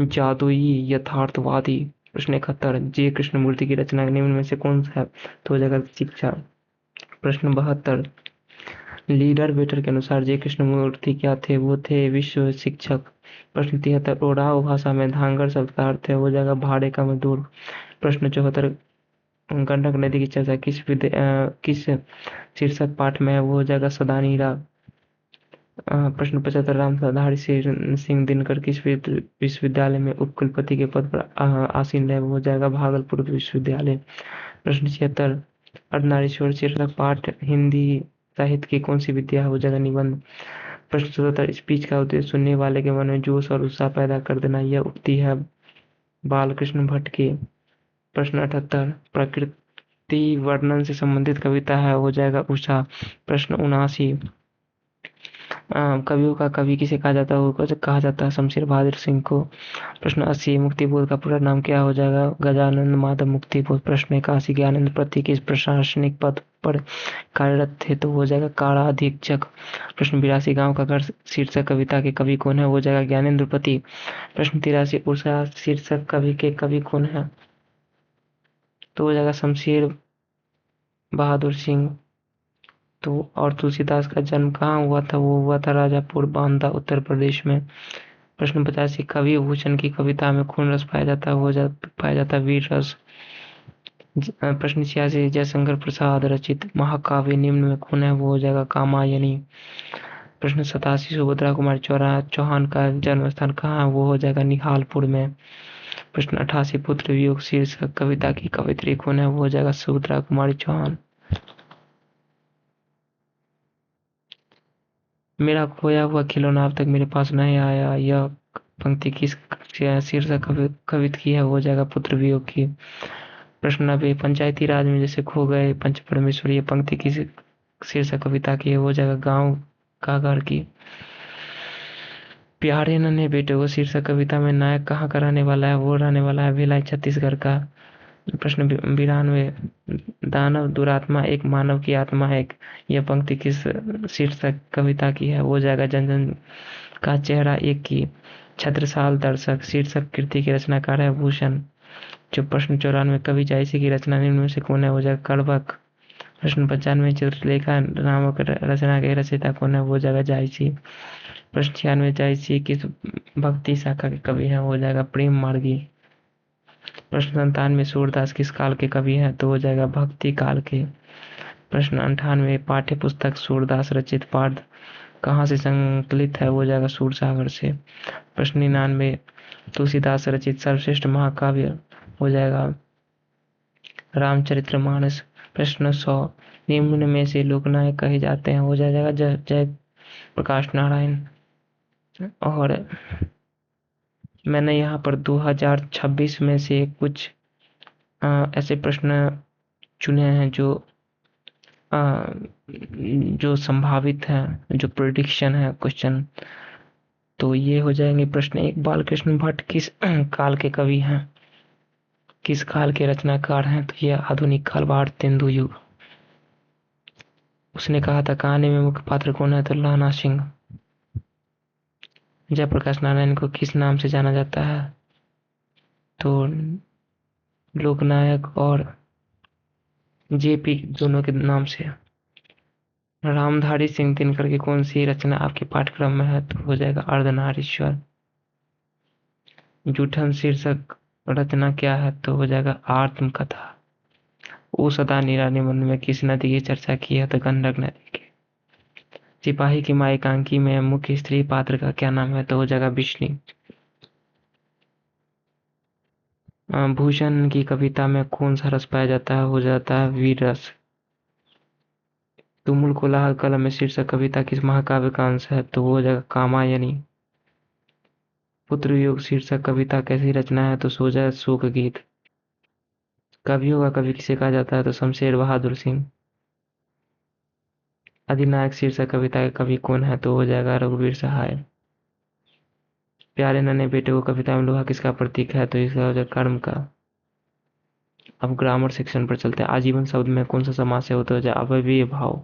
जादुई यथार्थवादी। प्रश्न 71 जे कृष्णमूर्ति की रचना निम्न में से कौन सा है, तो हो जाएगा शिक्षा। प्रश्न 72 लीडर वेटर के अनुसार जे कृष्णमूर्ति क्या थे, वो थे विश्व शिक्षक। प्रश्न 73 ओराव भाषा में धांगर शब्द का अर्थ है, वो जाएगा भाड़े का मजदूर। प्रश्न 74 गंडक नदी की चर्चा किस शीर्षक पाठ में है, वो हो जाएगा सदानीरा। प्रश्न 75 रामधारी सिंह दिनकर किस विश्वविद्यालय में उपकुलपति के पद पर आसीन रहे, वो हो जाएगा भागलपुर विश्वविद्यालय। प्रश्न 76 अर्धनारीश्वर शीर्षक पाठ हिंदी साहित्य की कौन सी विद्या है, हो जाएगा निबंध। प्रश्न 77 स्पीच का उद्देश्य सुनने वाले के मन में जोश और उत्साह पैदा कर देना, यह उक्ति है बालकृष्ण भट्ट की। प्रश्न 78 प्रकृति वर्णन से संबंधित कविता है, हो जाएगा उषा। प्रश्न 79 कवियों का कवि किसे कहा जाता है, वो कहा जाता है शमशेर बहादुर सिंह को। प्रश्न 80 मुक्तिबोध का पूरा नाम क्या हो जाएगा, गजानन माधव मुक्तिबोध। प्रश्न 81 ज्ञानेंद्र प्रति किस प्रशासनिक पद पर कार्यरत थे, तो हो जाएगा कारा अधीक्षक। प्रश्न 82 गांव का घर शीर्षक कविता के कवि कौन है, हो जाएगा ज्ञानेंद्र प्रति। प्रश्न 83 उषा शीर्षक कवि के कवि कौन है, तो हो जाएगा शमशेर बहादुर सिंह। तो और तुलसीदास का जन्म कहाँ हुआ था, वो हुआ था राजापुर बांदा उत्तर प्रदेश में। प्रश्न 85 कवि भूषण की कविता में कौन रस पाया जाता है, पाया जाता है वीर रस। प्रश्न 86 जयशंकर प्रसाद रचित महाकाव्य निम्न में कौन है, वो हो जाएगा कामायनी। प्रश्न 87 सुभद्रा कुमारी चौहान का जन्म स्थान कहाँ है, वो हो जाएगा निहालपुर में। प्रश्न 88 पुत्र वियोग शीर्षक कविता की कवयित्री कौन है, वो हो जाएगा सुभद्रा कुमारी चौहान। मेरा खोया हुआ खिलौना अब तक मेरे पास नहीं आया, यह पंक्ति किस शीर्षक कवित की है, हो जाएगा पुत्र वियोग की। प्रश्न 90 पंचायती राज में जैसे खो गए पंच परमेश्वर, ये पंक्ति किस शीर्षक कविता की है, हो जाएगा गांव का घर की। प्यारे नन्हे बेटे वो शीर्षक कविता में नायक कहाँ का रहने वाला है, वो रहने वाला है भिलाई छत्तीसगढ़ का। प्रश्न 92 दानव दुरात्मा एक मानव की आत्मा है, यह पंक्ति किस शीर्षक कविता की है, हो जाएगा जन जन का चेहरा एक की। छत्रसाल दर्शक शीर्षक कृति के रचनाकार है भूषण। जो प्रश्न 94 कवि जायसी की रचना निम्न में से कौन है, हो जाएगा कड़बक। प्रश्न 95 चित्रलेखा नामक रचना के रचयिता कौन है, हो जाएगा जायसी। प्रश्न 96 जायसी किस भक्ति शाखा के कवि हैं, हो जाएगा प्रेम मार्गी। प्रश्न 97 सूरदास किस काल के कवि हैं, तो हो जाएगा भक्ति काल के। प्रश्न 98 पाठ्य पुस्तक सूरदास रचित पाठ कहाँ से संकलित है, हो जाएगा सूरसागर से। प्रश्न 99 तुलसीदास रचित सर्वश्रेष्ठ महाकाव्य, हो जाएगा रामचरितमानस। प्रश्न 100 निम्न में से लोकनायक कहे जाते हैं, हो जाएगा जय प्रकाश नारायण। और मैंने यहाँ पर 2026 में से कुछ ऐसे प्रश्न चुने हैं जो संभावित हैं, जो प्रेडिक्शन है क्वेश्चन। तो ये हो जाएंगे प्रश्न 1 बालकृष्ण भट्ट किस काल के कवि हैं, किस काल के रचनाकार हैं, तो ये आधुनिक काल भारत तेंदु युग। उसने कहा था कहानी में मुख्य पात्र कौन है, तो लहना सिंह। जयप्रकाश नारायण को किस नाम से जाना जाता है, तो लोकनायक और जेपी दोनों के नाम से। रामधारी सिंह दिनकर की कौन सी रचना आपके पाठ्यक्रम में है, तो हो जाएगा अर्धनारीश्वर। जूठन शीर्षक रचना क्या है, तो हो जाएगा आत्मकथा। ओ सदा निरानी मन में किस नदी की चर्चा की है, तो गंडक नदी की। सिपाही की माँ एकांकी में मुख्य स्त्री पात्र का क्या नाम है, तो हो जाएगा बिश्नी। भूषण की कविता में कौन सा रस पाया जाता है, हो जाता है वीर रस। तुमुल कोलाहल कलम में शीर्षक कविता किस महाकाव्य का अंश है, तो वो हो जाएगा कामायनी। पुत्र योग शीर्षक कविता कैसी रचना है, तो सो जाए शोक गीत। कवियों का कवि किसे कहा जाता है, तो शमशेर बहादुर सिंह। अधिनायक शीर्षक कविता के कवि कौन है, तो हो जाएगा रघुवीर सहाय। प्यारे नन्हे बेटे को कविता में लोहा किसका प्रतीक है, तो इसका हो जाएगा कर्म का। अब ग्रामर सेक्शन पर चलते हैं। आजीवन शब्द में कौन सा समास है, होता है अव्ययीय भाव।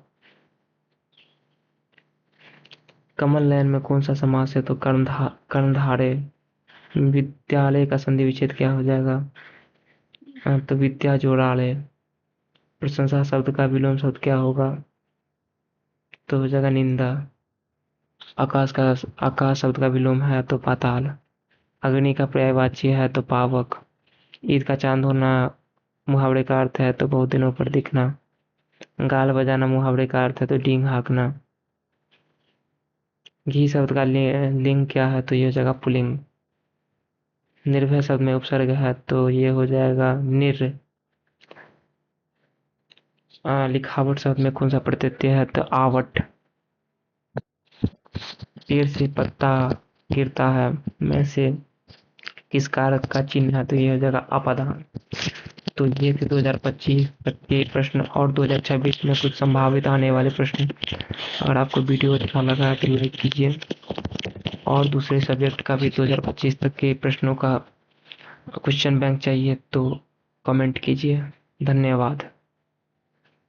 कमल नयन में कौन सा समास है, तो कर्णधारे। विद्यालय का संधि विच्छेद क्या हो जाएगा, तो विद्या जोड़ाले। प्रशंसा शब्द का विलोम शब्द क्या होगा, तो हो जाएगा निंदा। आकाश शब्द का विलोम है तो पाताल। अग्नि का पर्यायवाची है तो पावक। ईद का चांद होना मुहावरे का अर्थ है तो बहुत दिनों पर दिखना। गाल बजाना मुहावरे का अर्थ है तो डींग हाँकना। घी शब्द का लिंग क्या है तो ये हो जाएगा पुल्लिंग। निर्भय शब्द में उपसर्ग है तो ये हो जाएगा निर। लिखावट शब्द में कौन सा प्रत्यय है तो आवट। पेड़ से पत्ता गिरता है में से किस कारक का चिन्ह है तो ये हो जाएगा अपादान। तो ये थे 2025 तक के प्रश्न और 2026 में कुछ संभावित आने वाले प्रश्न। अगर आपको वीडियो अच्छा लगा तो लाइक कीजिए और दूसरे सब्जेक्ट का भी 2025 तक के प्रश्नों का क्वेश्चन बैंक चाहिए तो कमेंट कीजिए। धन्यवाद।